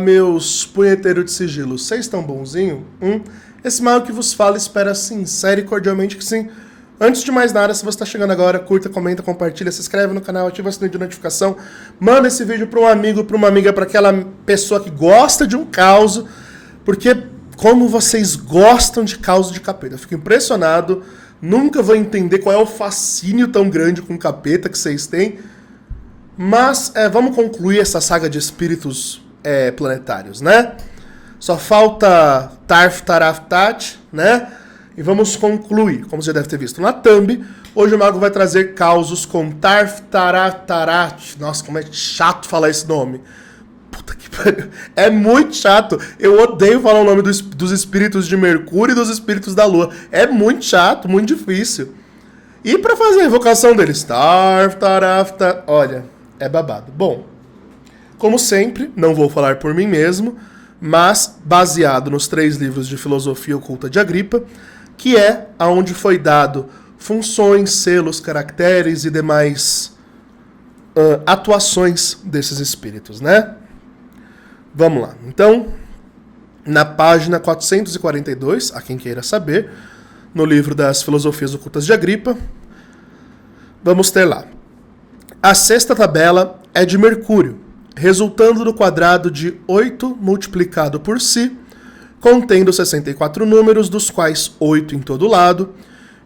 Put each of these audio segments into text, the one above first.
meus punheteiros de sigilo, vocês estão bonzinho? Esse mago que vos fala espera sincero e cordialmente que sim. Antes de mais nada, se você está chegando agora, curta, comenta, compartilha, se inscreve no canal, ativa o sininho de notificação, manda esse vídeo para um amigo, para uma amiga, para aquela pessoa que gosta de um caos, porque como vocês gostam de caos de capeta, eu fico impressionado, nunca vou entender qual é o fascínio tão grande com capeta que vocês têm, mas vamos concluir essa saga de espíritos planetários, né? Só falta Tarf, Taraf, Tat, né? E vamos concluir, como você já deve ter visto na thumb. Hoje o mago vai trazer causos com Tarf, Taraf, Tarat. Nossa, como é chato falar esse nome. Puta que pariu. É muito chato. Eu odeio falar o nome dos espíritos de Mercúrio e dos espíritos da Lua. É muito chato, muito difícil. E pra fazer a invocação deles, Tarf, Taraf, Tarat. Olha, é babado. Bom, como sempre, não vou falar por mim mesmo, mas baseado nos 3 livros de filosofia oculta de Agripa, que é aonde foi dado funções, selos, caracteres e demais atuações desses espíritos, né? Vamos lá. Então, na página 442, a quem queira saber, no livro das filosofias ocultas de Agripa, vamos ter lá. A 6ª tabela é de Mercúrio, resultando do quadrado de 8 multiplicado por si, contendo 64 números, dos quais 8 em todo lado,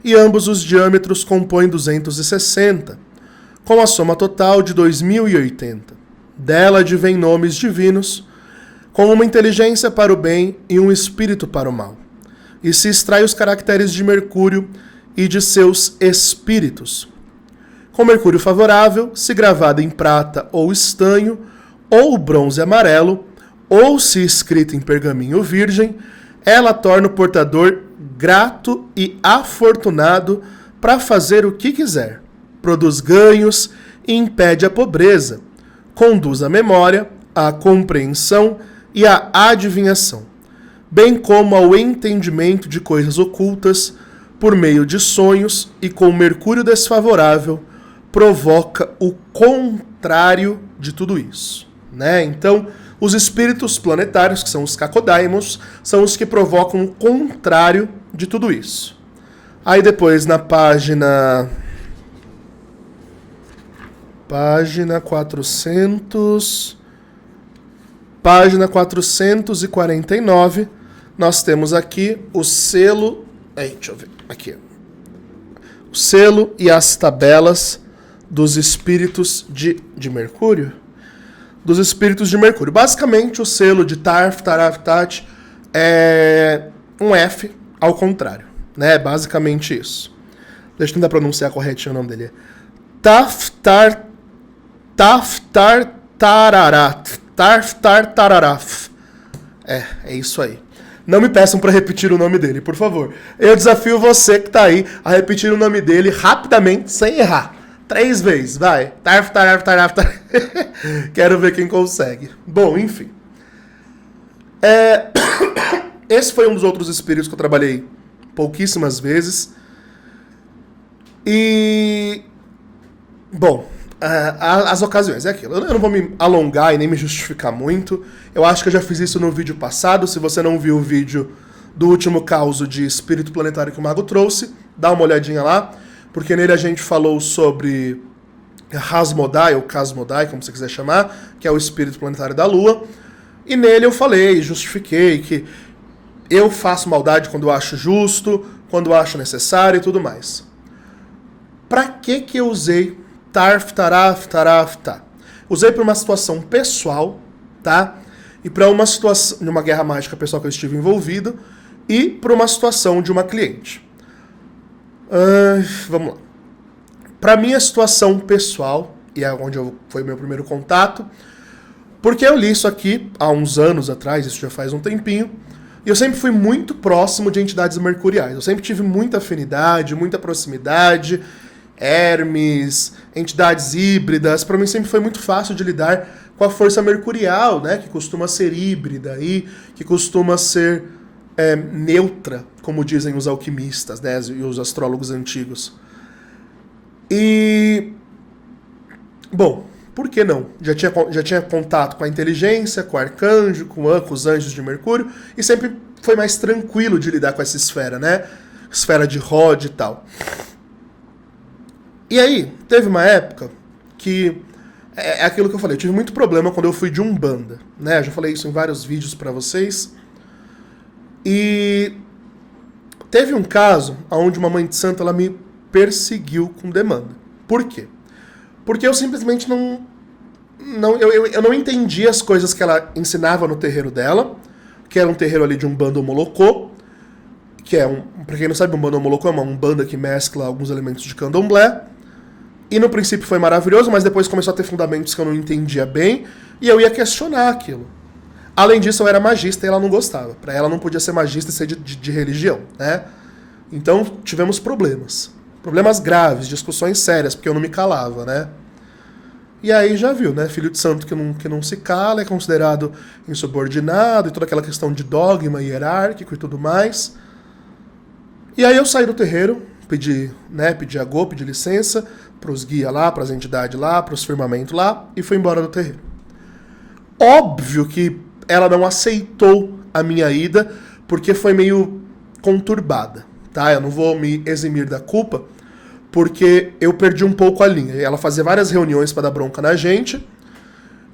e ambos os diâmetros compõem 260, com a soma total de 2080. Dela advém nomes divinos, com uma inteligência para o bem e um espírito para o mal. E se extrai os caracteres de Mercúrio e de seus espíritos. Com Mercúrio favorável, se gravada em prata ou estanho, ou bronze amarelo, ou se escrita em pergaminho virgem, ela torna o portador grato e afortunado para fazer o que quiser, produz ganhos e impede a pobreza, conduz a memória, a compreensão e a adivinhação, bem como ao entendimento de coisas ocultas por meio de sonhos, e com Mercúrio desfavorável provoca o contrário de tudo isso, né? Então, os espíritos planetários, que são os cacodaimons, são os que provocam o contrário de tudo isso. Aí depois, na página 449, nós temos aqui o selo... deixa eu ver. Aqui. O selo e as tabelas dos espíritos de Mercúrio. Dos espíritos de Mercúrio. Basicamente, o selo de Tarf, Taraf, Tat é um F ao contrário, né? Basicamente isso. Deixa eu tentar pronunciar corretinho o nome dele. Taftar Tararat. Taftar Tararaf. É isso aí. Não me peçam para repetir o nome dele, por favor. Eu desafio você que tá aí a repetir o nome dele rapidamente, sem errar. 3 vezes, vai. Tarf, taraf, taraf, taraf. Quero ver quem consegue. Bom, enfim. Esse foi um dos outros espíritos que eu trabalhei pouquíssimas vezes. E... Bom, as ocasiões, é aquilo. Eu não vou me alongar e nem me justificar muito. Eu acho que eu já fiz isso no vídeo passado. Se você não viu o vídeo do último caso de espírito planetário que o mago trouxe, dá uma olhadinha lá. Porque nele a gente falou sobre Hasmodai, ou Casmodai, como você quiser chamar, que é o espírito planetário da Lua. E nele eu falei, justifiquei que eu faço maldade quando eu acho justo, quando eu acho necessário e tudo mais. Pra que eu usei Tarf, Taraf, Taraf, tá? Usei para uma situação pessoal, tá? E para uma situação de uma guerra mágica pessoal que eu estive envolvido, e para uma situação de uma cliente. Vamos lá. Para minha situação pessoal, e é onde foi meu primeiro contato, porque eu li isso aqui há uns anos atrás, isso já faz um tempinho, e eu sempre fui muito próximo de entidades mercuriais. Eu sempre tive muita afinidade, muita proximidade, Hermes, entidades híbridas. Para mim sempre foi muito fácil de lidar com a força mercurial, né, que costuma ser híbrida e que costuma ser neutra, como dizem os alquimistas, né, e os astrólogos antigos. E, bom, por que não? Já tinha contato com a inteligência, com o arcanjo, com os anjos de Mercúrio, e sempre foi mais tranquilo de lidar com essa esfera, né? Esfera de Rod e tal. E aí, teve uma época que... É aquilo que eu falei, eu tive muito problema quando eu fui de Umbanda, né? Eu já falei isso em vários vídeos pra vocês. E teve um caso onde uma mãe de santo ela me perseguiu com demanda. Por quê? Porque eu simplesmente não entendi as coisas que ela ensinava no terreiro dela, que era um terreiro ali de Umbanda Molocô, que é pra quem não sabe, Umbanda Molocô é uma Umbanda que mescla alguns elementos de candomblé. E no princípio foi maravilhoso, mas depois começou a ter fundamentos que eu não entendia bem, e eu ia questionar aquilo. Além disso, eu era magista e ela não gostava. Para ela não podia ser magista e ser de religião, né? Então tivemos problemas. Problemas graves, discussões sérias, porque eu não me calava, né? E aí já viu, né? Filho de santo que não se cala, é considerado insubordinado, e toda aquela questão de dogma hierárquico e tudo mais. E aí eu saí do terreiro, pedi agô, pedi licença pros guias lá, pras entidades lá, pros firmamentos lá, e fui embora do terreiro. Óbvio que ela não aceitou a minha ida, porque foi meio conturbada, tá? Eu não vou me eximir da culpa, porque eu perdi um pouco a linha. Ela fazia várias reuniões pra dar bronca na gente,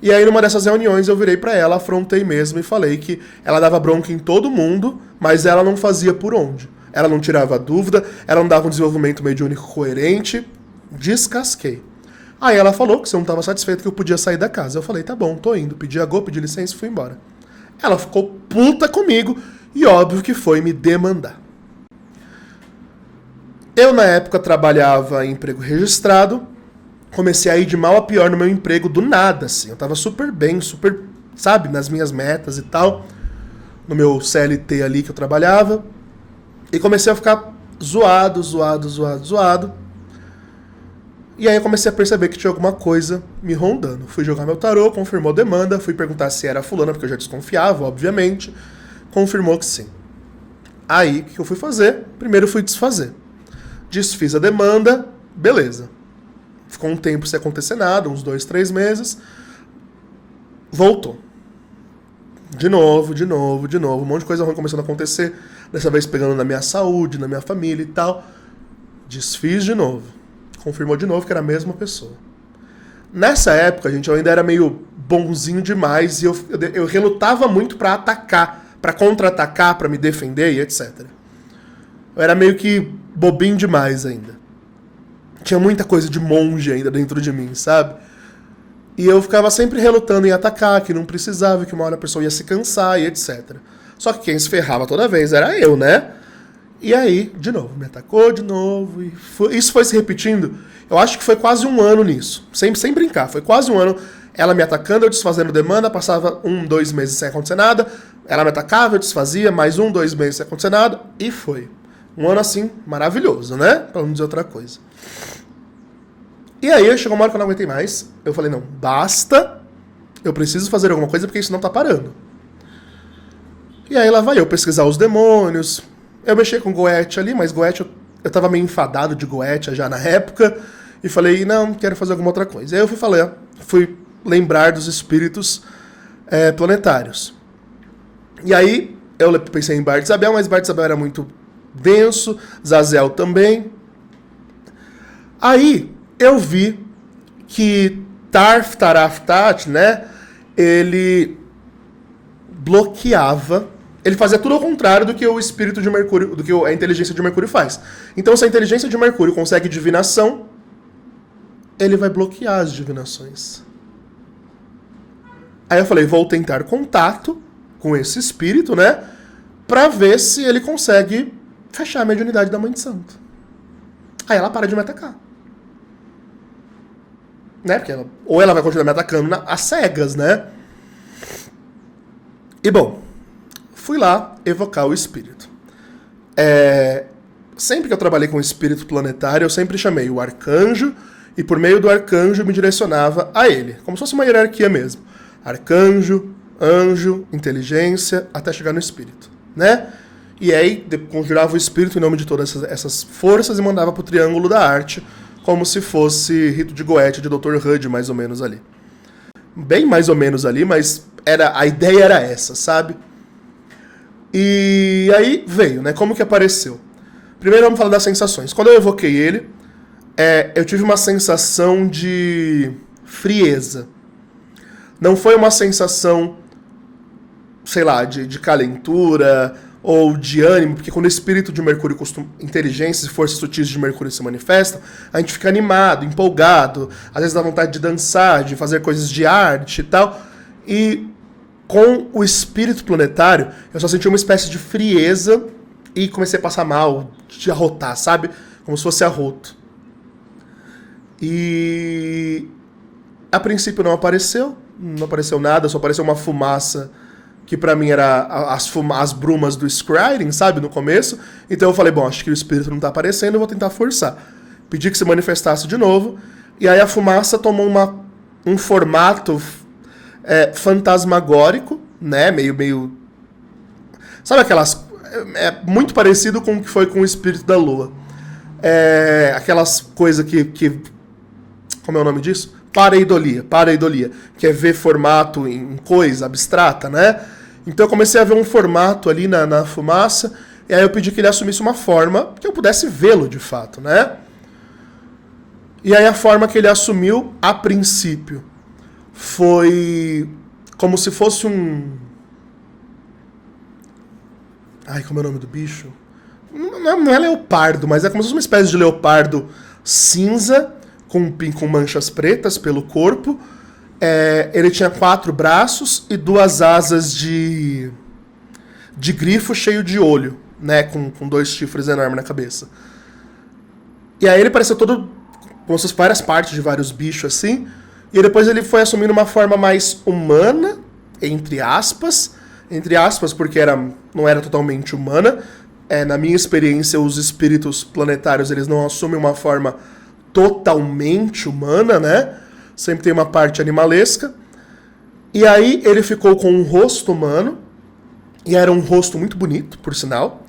e aí numa dessas reuniões eu virei pra ela, afrontei mesmo e falei que ela dava bronca em todo mundo, mas ela não fazia por onde. Ela não tirava dúvida, ela não dava um desenvolvimento mediúnico coerente. Descasquei. Aí ela falou que se eu não estava satisfeito que eu podia sair da casa. Eu falei, tá bom, tô indo. Pedi agô, pedi licença e fui embora. Ela ficou puta comigo e óbvio que foi me demandar. Eu na época trabalhava em emprego registrado, comecei a ir de mal a pior no meu emprego do nada, assim. Eu tava super bem, super, sabe, nas minhas metas e tal, no meu CLT ali que eu trabalhava. E comecei a ficar zoado. E aí eu comecei a perceber que tinha alguma coisa me rondando. Fui jogar meu tarô, confirmou a demanda, fui perguntar se era fulana, porque eu já desconfiava, obviamente. Confirmou que sim. Aí, o que eu fui fazer? Primeiro fui desfazer. Desfiz a demanda, beleza. Ficou um tempo sem acontecer nada, uns 2, 3 meses. Voltou. De novo. Um monte de coisa ruim começando a acontecer. Dessa vez pegando na minha saúde, na minha família e tal. Desfiz de novo. Confirmou de novo que era a mesma pessoa. Nessa época, gente, eu ainda era meio bonzinho demais e eu relutava muito pra atacar, pra contra-atacar, pra me defender e etc. Eu era meio que bobinho demais ainda. Tinha muita coisa de monge ainda dentro de mim, sabe? E eu ficava sempre relutando em atacar, que não precisava, que uma hora a pessoa ia se cansar e etc. Só que quem se ferrava toda vez era eu, né? E aí, de novo, me atacou de novo. E isso foi se repetindo. Eu acho que foi quase um ano nisso. Sem brincar. Foi quase um ano ela me atacando, eu desfazendo demanda. Passava 1, 2 meses sem acontecer nada. Ela me atacava, eu desfazia. Mais 1, 2 meses sem acontecer nada. E foi. Um ano assim, maravilhoso, né? Pra não dizer outra coisa. E aí, chegou uma hora que eu não aguentei mais. Eu falei, não, basta. Eu preciso fazer alguma coisa porque isso não tá parando. E aí lá vai eu pesquisar os demônios. Eu mexi com Goetia ali, mas Goetia, eu tava meio enfadado de Goetia já na época, e falei, não, quero fazer alguma outra coisa. Aí eu fui lembrar dos espíritos planetários. E aí, eu pensei em Bar de Isabel, mas Bar de Isabel era muito denso, Zazel também. Aí, eu vi que Taraf-Tat, né, ele bloqueava. Ele fazia tudo ao contrário do que o espírito de Mercúrio, do que a inteligência de Mercúrio faz. Então, se a inteligência de Mercúrio consegue divinação, ele vai bloquear as divinações. Aí eu falei, vou tentar contato com esse espírito, né? Pra ver se ele consegue fechar a mediunidade da Mãe de Santo. Aí ela para de me atacar. Né? Porque ou ela vai continuar me atacando às cegas, né? E bom, fui lá evocar o espírito. Sempre que eu trabalhei com espírito planetário, eu sempre chamei o arcanjo, e por meio do arcanjo me direcionava a ele, como se fosse uma hierarquia mesmo. Arcanjo, anjo, inteligência, até chegar no espírito, né? E aí conjurava o espírito em nome de todas essas forças e mandava pro Triângulo da Arte, como se fosse rito de Goethe de Dr. Hud, mais ou menos ali. bem mais ou menos ali, mas a ideia era essa, sabe? E aí veio, né? Como que apareceu? Primeiro vamos falar das sensações. Quando eu evoquei ele, eu tive uma sensação de frieza. Não foi uma sensação, sei lá, de calentura ou de ânimo, porque quando o espírito de Mercúrio, inteligência e forças sutis de Mercúrio se manifestam, a gente fica animado, empolgado, às vezes dá vontade de dançar, de fazer coisas de arte e tal. E com o espírito planetário, eu só senti uma espécie de frieza e comecei a passar mal, de arrotar, sabe? Como se fosse arroto. E a princípio não apareceu nada, só apareceu uma fumaça que pra mim era as brumas do Scrying, sabe, no começo. Então eu falei, bom, acho que o espírito não tá aparecendo, eu vou tentar forçar. Pedi que se manifestasse de novo, e aí a fumaça tomou um formato fantasmagórico, né, meio... Sabe aquelas... É muito parecido com o que foi com o espírito da lua. Aquelas coisas que... Como é o nome disso? Pareidolia, que é ver formato em coisa abstrata, né? Então eu comecei a ver um formato ali na fumaça, e aí eu pedi que ele assumisse uma forma que eu pudesse vê-lo de fato, né? E aí a forma que ele assumiu, a princípio, foi como se fosse um... Ai, como é o nome do bicho? Não é leopardo, mas é como se fosse uma espécie de leopardo cinza, com manchas pretas pelo corpo. Ele tinha 4 braços e 2 asas de grifo cheio de olho, né, com 2 chifres enormes na cabeça. E aí ele parecia todo com suas várias partes de vários bichos assim, e depois ele foi assumindo uma forma mais humana, entre aspas, porque não era totalmente humana. Na minha experiência, os espíritos planetários eles não assumem uma forma totalmente humana, né? Sempre tem uma parte animalesca. E aí ele ficou com um rosto humano, e era um rosto muito bonito, por sinal.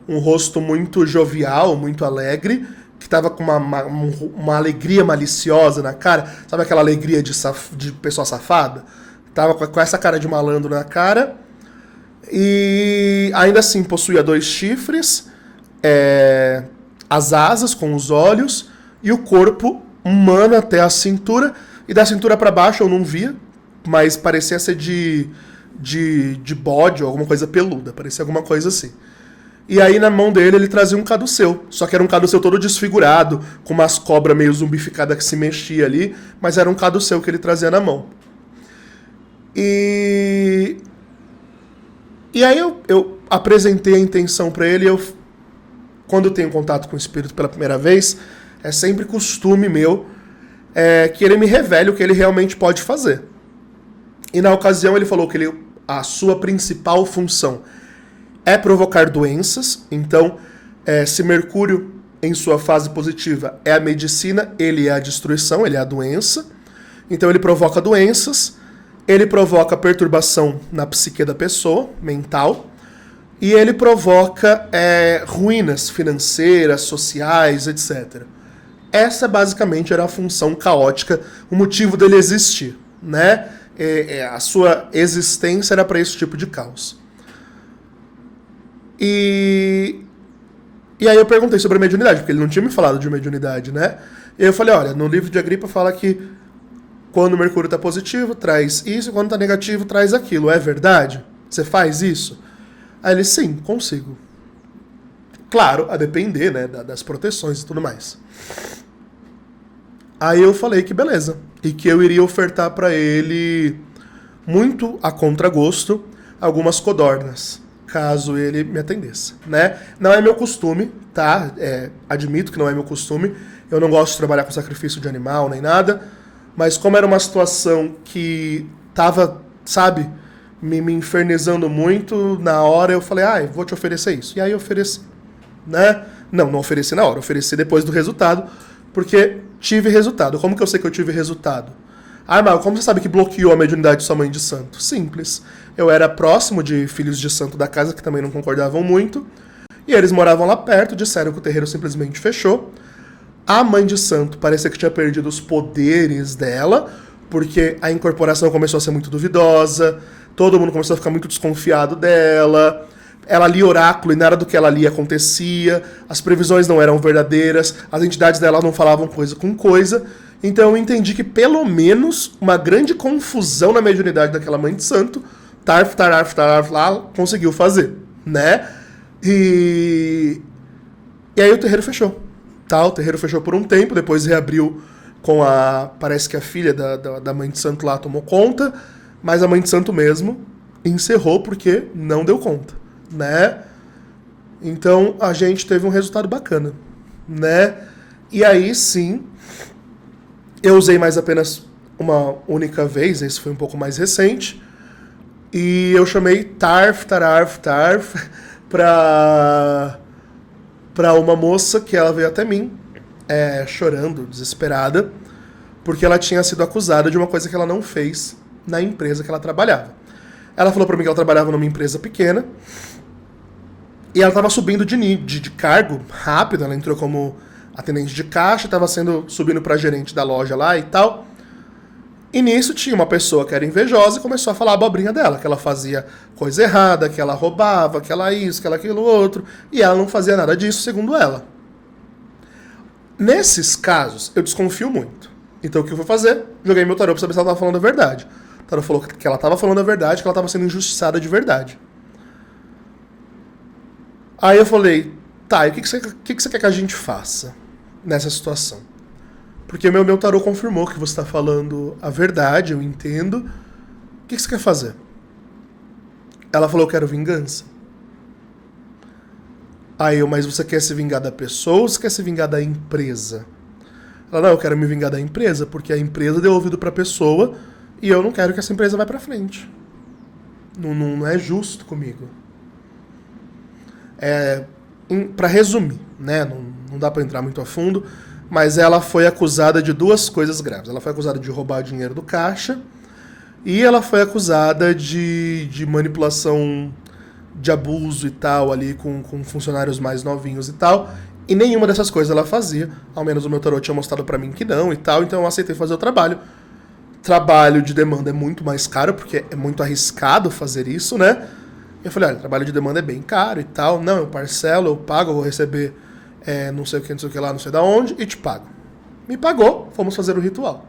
Um rosto muito jovial, muito alegre, que tava com uma alegria maliciosa na cara. Sabe aquela alegria de pessoa safada? Tava com essa cara de malandro na cara. E ainda assim possuía 2 chifres, as asas com os olhos, e o corpo humano até a cintura, e da cintura para baixo eu não via, mas parecia ser de bode ou alguma coisa peluda, parecia alguma coisa assim. E aí na mão dele ele trazia um caduceu, só que era um caduceu todo desfigurado, com umas cobras meio zumbificadas que se mexia ali, mas era um caduceu que ele trazia na mão. E aí eu apresentei a intenção para ele, quando eu tenho contato com o espírito pela primeira vez, é sempre costume meu que ele me revele o que ele realmente pode fazer. E na ocasião ele falou que a sua principal função é provocar doenças. Então, se Mercúrio, em sua fase positiva, é a medicina, ele é a destruição, ele é a doença. Então ele provoca doenças, ele provoca perturbação na psique da pessoa, mental, e ele provoca ruínas financeiras, sociais, etc. Essa basicamente era a função caótica, o motivo dele existir, né? A sua existência era para esse tipo de caos. E aí eu perguntei sobre a mediunidade, porque ele não tinha me falado de mediunidade, né? E eu falei, olha, no livro de Agripa fala que quando o Mercúrio está positivo, traz isso, quando está negativo, traz aquilo. É verdade? Você faz isso? Aí ele, sim, consigo. Claro, a depender, né, das proteções e tudo mais. Aí eu falei que beleza, e que eu iria ofertar para ele, muito a contragosto, algumas codornas, caso ele me atendesse, né? Não é meu costume, tá? Admito que não é meu costume, eu não gosto de trabalhar com sacrifício de animal nem nada, mas como era uma situação que tava, sabe, me infernizando muito, na hora eu falei, eu vou te oferecer isso. E aí eu ofereci, né? Não ofereci na hora, ofereci depois do resultado, porque tive resultado. Como que eu sei que eu tive resultado? Mas como você sabe que bloqueou a mediunidade de sua mãe de santo? Simples. Eu era próximo de filhos de santo da casa que também não concordavam muito, e eles moravam lá perto, disseram que o terreiro simplesmente fechou. A mãe de santo parecia que tinha perdido os poderes dela, porque a incorporação começou a ser muito duvidosa, todo mundo começou a ficar muito desconfiado dela, ela lia oráculo e nada do que ela lia acontecia, as previsões não eram verdadeiras, as entidades dela não falavam coisa com coisa, então eu entendi que pelo menos uma grande confusão na mediunidade daquela mãe de santo, Tarf, lá, conseguiu fazer, né? E aí o terreiro fechou, tá? O terreiro fechou por um tempo, depois reabriu com parece que a filha da mãe de santo lá tomou conta, mas a mãe de santo mesmo encerrou porque não deu conta, né? Então a gente teve um resultado bacana, né? E aí sim, eu usei mais apenas uma única vez, esse foi um pouco mais recente, e eu chamei Tarf pra uma moça que ela veio até mim, chorando, desesperada, porque ela tinha sido acusada de uma coisa que ela não fez na empresa que ela trabalhava. Ela falou pra mim que ela trabalhava numa empresa pequena e ela estava subindo de cargo rápido. Ela entrou como atendente de caixa, estava subindo para gerente da loja lá e tal. E nisso tinha uma pessoa que era invejosa e começou a falar a abobrinha dela, que ela fazia coisa errada, que ela roubava, que ela isso, que ela aquilo outro, e ela não fazia nada disso, segundo ela. Nesses casos, eu desconfio muito. Então o que eu fui fazer? Joguei meu tarô pra saber se ela estava falando a verdade. O tarô falou que ela estava falando a verdade, que ela estava sendo injustiçada de verdade. Aí eu falei, tá, e o que você quer que a gente faça nessa situação? Porque meu tarô confirmou que você está falando a verdade, eu entendo. O que você quer fazer? Ela falou, eu quero vingança. Aí mas você quer se vingar da pessoa ou você quer se vingar da empresa? Ela, não, eu quero me vingar da empresa, porque a empresa deu ouvido para a pessoa e eu não quero que essa empresa vá para frente. Não é justo comigo. Para resumir, né? Não dá para entrar muito a fundo, mas ela foi acusada de duas coisas graves. Ela foi acusada de roubar dinheiro do caixa e ela foi acusada de manipulação, de abuso e tal, ali com funcionários mais novinhos e tal. E nenhuma dessas coisas ela fazia. Ao menos o meu tarô tinha mostrado pra mim que não e tal, então eu aceitei fazer o trabalho. Trabalho de demanda é muito mais caro, porque é muito arriscado fazer isso, né? Eu falei, olha, trabalho de demanda é bem caro e tal. Não, eu parcelo, eu pago, eu vou receber não sei o que lá, não sei da onde, e te pago. Me pagou, fomos fazer o ritual.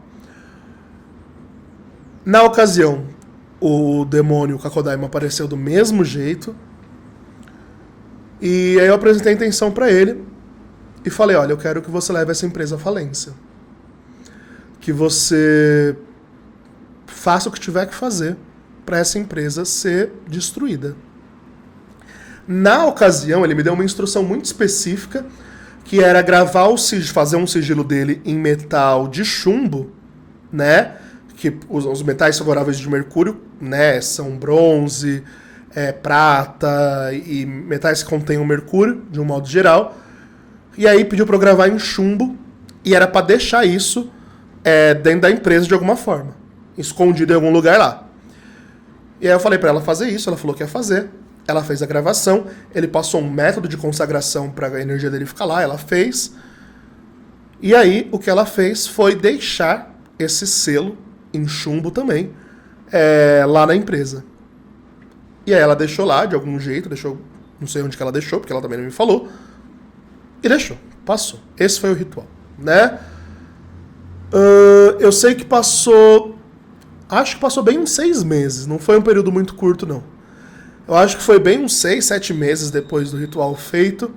Na ocasião, o demônio, o Kakodaima, apareceu do mesmo jeito. E aí eu apresentei a intenção pra ele e falei, olha, eu quero que você leve essa empresa à falência. Que você faça o que tiver que fazer para essa empresa ser destruída. Na ocasião, ele me deu uma instrução muito específica, que era fazer um sigilo dele em metal de chumbo, né? Que os metais favoráveis de Mercúrio, né, são bronze, prata e metais que contêm o mercúrio, de um modo geral. E aí pediu para eu gravar em chumbo, e era para deixar isso dentro da empresa de alguma forma, escondido em algum lugar lá. E aí eu falei para ela fazer isso, ela falou que ia fazer. Ela fez a gravação, ele passou um método de consagração para a energia dele ficar lá, ela fez. E aí o que ela fez foi deixar esse selo em chumbo também lá na empresa. E aí ela deixou lá de algum jeito, não sei onde que ela deixou, porque ela também não me falou. E deixou, passou. Esse foi o ritual, né? Eu sei que acho que passou bem uns 6 meses, não foi um período muito curto não. Eu acho que foi bem uns 6, 7 meses depois do ritual feito.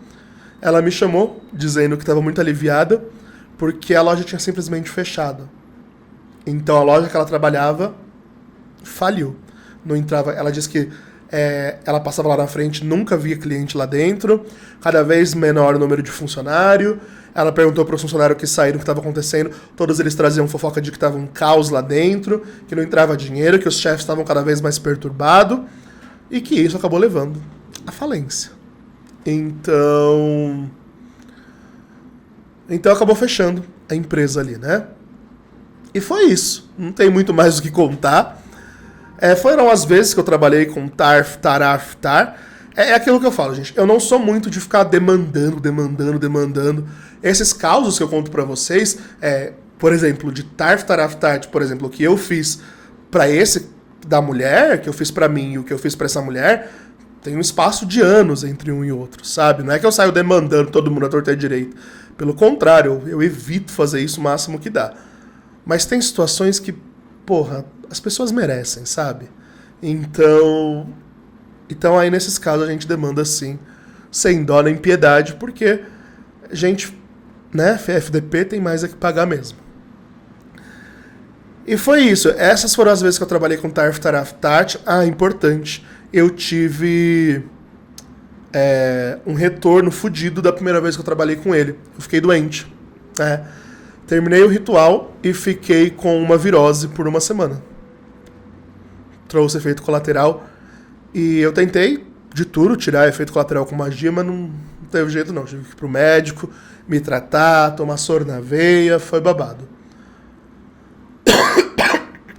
Ela me chamou, dizendo que estava muito aliviada, porque a loja tinha simplesmente fechado. Então a loja que ela trabalhava faliu. Não entrava. Ela disse que ela passava lá na frente, nunca via cliente lá dentro, cada vez menor o número de funcionário. Ela perguntou para os funcionários que saíram o que estava acontecendo. Todos eles traziam fofoca de que estava um caos lá dentro, que não entrava dinheiro, que os chefes estavam cada vez mais perturbados. E que isso acabou levando à falência. Então acabou fechando a empresa ali, né? E foi isso. Não tem muito mais o que contar. Foram as vezes que eu trabalhei com Tarf. É aquilo que eu falo, gente. Eu não sou muito de ficar demandando. Esses causos que eu conto pra vocês, por exemplo, de Tarf Taraf Tart, por exemplo, o que eu fiz pra esse da mulher, que eu fiz pra mim e o que eu fiz pra essa mulher, tem um espaço de anos entre um e outro, sabe? Não é que eu saio demandando todo mundo a torta e a direita. Pelo contrário, eu evito fazer isso o máximo que dá. Mas tem situações que, porra, as pessoas merecem, sabe? Então aí nesses casos a gente demanda sim, sem dó nem piedade, porque a gente, né, FDP tem mais a que pagar mesmo. E foi isso. Essas foram as vezes que eu trabalhei com Tarf Taraf Tart. Ah, importante. Eu tive um retorno fudido da primeira vez que eu trabalhei com ele. Eu fiquei doente. Terminei o ritual e fiquei com uma virose por uma semana. Trouxe efeito colateral. E eu tentei de tudo tirar efeito colateral com magia, mas não teve jeito não. Tive que ir pro médico, me tratar, tomar soro na veia, foi babado.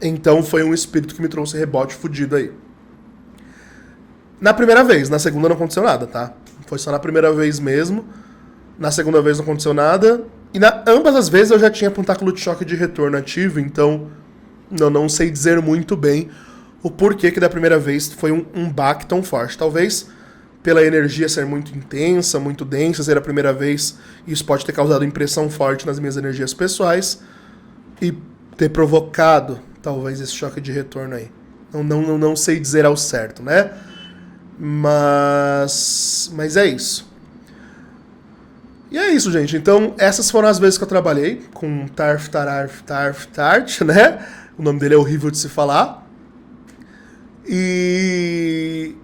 Então foi um espírito que me trouxe rebote fudido aí. Na primeira vez, na segunda não aconteceu nada, tá? Foi só na primeira vez mesmo. Na segunda vez não aconteceu nada. E ambas as vezes eu já tinha pontáculo de choque de retorno ativo, então eu não sei dizer muito bem o porquê que da primeira vez foi um baque tão forte. Talvez pela energia ser muito intensa, muito densa, ser a primeira vez, isso pode ter causado impressão forte nas minhas energias pessoais e ter provocado talvez esse choque de retorno aí. Não sei dizer ao certo, né? Mas é isso. E é isso, gente. Então, essas foram as vezes que eu trabalhei com Tarf Taraf Tart, né? O nome dele é horrível de se falar. E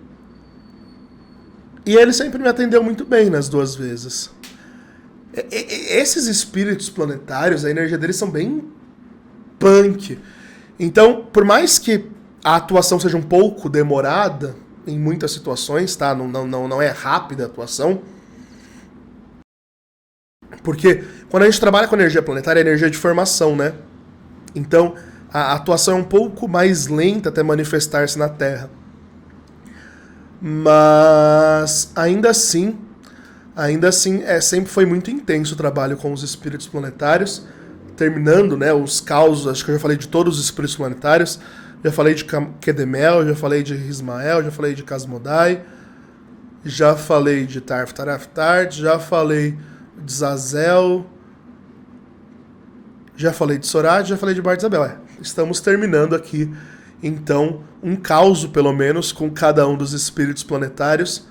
ele sempre me atendeu muito bem nas duas vezes. Esses espíritos planetários, a energia deles são bem punk. Então, por mais que a atuação seja um pouco demorada em muitas situações, tá? Não é rápida a atuação. Porque quando a gente trabalha com energia planetária, é energia de formação, né? Então, a atuação é um pouco mais lenta até manifestar-se na Terra. Mas, ainda assim, sempre foi muito intenso o trabalho com os espíritos planetários. Terminando, né, os causos, acho que eu já falei de todos os espíritos planetários. Já falei de Kedemel, já falei de Ismael, já falei de Casmodai, já falei de Tarf Taraf Tart, já falei de Zazel, já falei de Sorad, já falei de Bart Isabel. Estamos terminando aqui, então, um caos, pelo menos, com cada um dos espíritos planetários.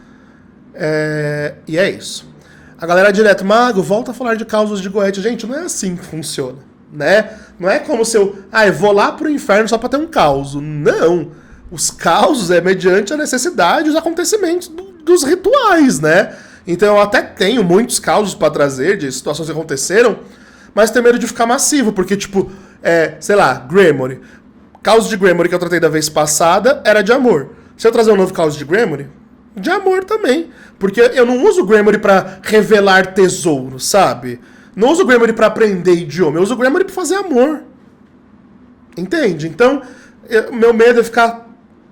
E é isso. A galera direto, Mago, volta a falar de causos de Goethe. Gente, não é assim que funciona, né? Não é como se eu vou lá pro inferno só pra ter um caos. Não. Os causos é mediante a necessidade e os acontecimentos dos rituais, né? Então eu até tenho muitos causos pra trazer de situações que aconteceram, mas tenho medo de ficar massivo, porque, tipo, sei lá, Gremory. Caos de Gremory que eu tratei da vez passada era de amor. Se eu trazer um novo caos de Gremory, de amor também. Porque eu não uso o Gremory pra revelar tesouro, sabe? Não uso o Gremory pra aprender idioma. Eu uso o Gremory pra fazer amor. Entende? Então, meu medo é ficar,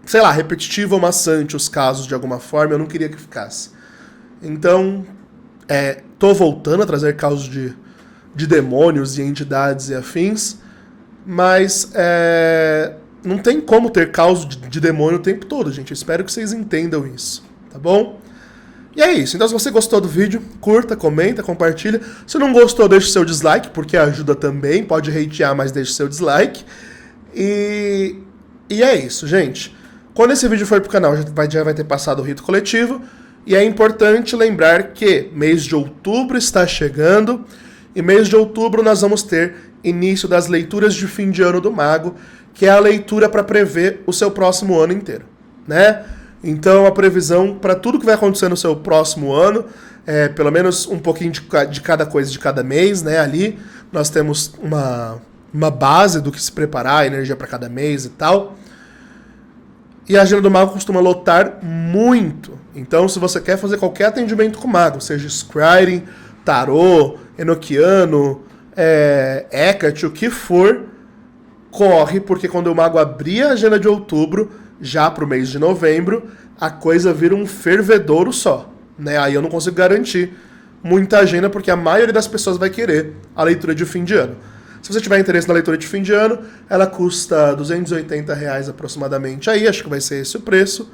sei lá, repetitivo ou maçante os casos de alguma forma. Eu não queria que ficasse. Então, tô voltando a trazer casos de demônios e entidades e afins. Mas, não tem como ter caos de demônio o tempo todo, gente. Eu espero que vocês entendam isso, tá bom? E é isso. Então, se você gostou do vídeo, curta, comenta, compartilha. Se não gostou, deixe seu dislike, porque ajuda também. Pode hatear, mas deixe seu dislike. E é isso, gente. Quando esse vídeo for pro canal, já vai ter passado o rito coletivo. E é importante lembrar que mês de outubro está chegando. E mês de outubro nós vamos ter início das leituras de fim de ano do Mago, que é a leitura para prever o seu próximo ano inteiro, né? Então a previsão para tudo que vai acontecer no seu próximo ano, pelo menos um pouquinho de cada coisa de cada mês, né? Ali nós temos uma base do que se preparar, energia para cada mês e tal. E a agenda do Mago costuma lotar muito. Então, se você quer fazer qualquer atendimento com o Mago, seja Scrying, Tarô, Enochiano, Hecate, o que for, corre, porque quando o Mago abrir a agenda de outubro, já pro mês de novembro, a coisa vira um fervedouro só, né? Aí eu não consigo garantir muita agenda, porque a maioria das pessoas vai querer a leitura de fim de ano. Se você tiver interesse na leitura de fim de ano, ela custa R$ 280 aproximadamente. Aí, acho que vai ser esse o preço.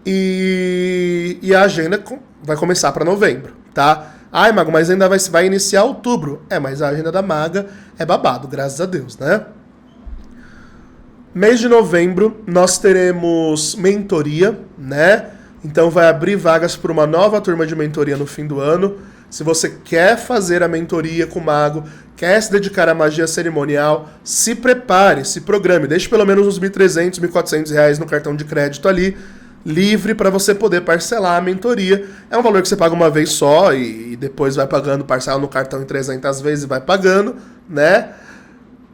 E a agenda vai começar para novembro, tá? Ai, Mago, mas ainda vai iniciar outubro. Mas a agenda da Maga é babado, graças a Deus, né? Mês de novembro, nós teremos mentoria, né? Então vai abrir vagas para uma nova turma de mentoria no fim do ano. Se você quer fazer a mentoria com o Mago, quer se dedicar à magia cerimonial, se prepare, se programe. Deixe pelo menos uns R$ 1.300, R$ 1.400 no cartão de crédito ali, livre para você poder parcelar a mentoria. É um valor que você paga uma vez só e depois vai pagando, parcela no cartão em 300 vezes e vai pagando, né?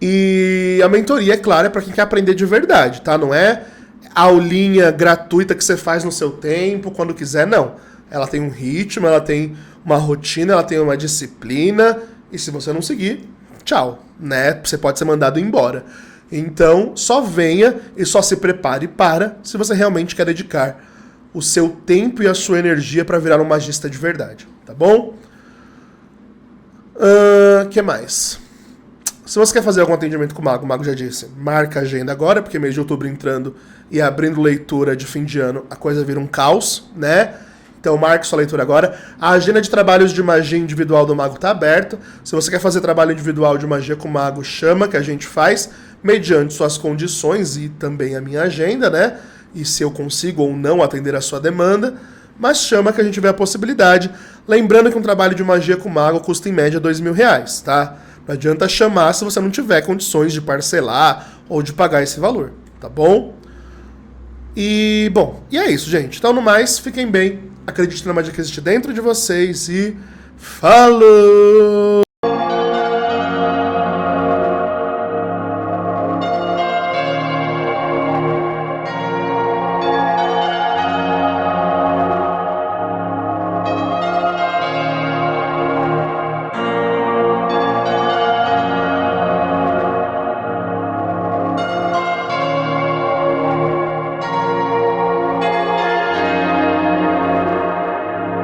E a mentoria, é claro, é para quem quer aprender de verdade, tá? Não é aulinha gratuita que você faz no seu tempo, quando quiser, não. Ela tem um ritmo, ela tem uma rotina, ela tem uma disciplina, e se você não seguir, tchau, né? Você pode ser mandado embora. Então, só venha e só se prepare para, se você realmente quer dedicar o seu tempo e a sua energia para virar um magista de verdade, tá bom? Que mais? Se você quer fazer algum atendimento com o Mago já disse, marca a agenda agora, porque mês de outubro entrando e abrindo leitura de fim de ano, a coisa vira um caos, né? Então marque sua leitura agora. A agenda de trabalhos de magia individual do Mago está aberta. Se você quer fazer trabalho individual de magia com o Mago, chama que a gente faz, mediante suas condições e também a minha agenda, né? E se eu consigo ou não atender a sua demanda. Mas chama que a gente vê a possibilidade. Lembrando que um trabalho de magia com o Mago custa em média R$ 2.000, tá? Não adianta chamar se você não tiver condições de parcelar ou de pagar esse valor, tá bom? E é isso, gente. Então, no mais, fiquem bem. Acredite na magia que existe dentro de vocês e falou!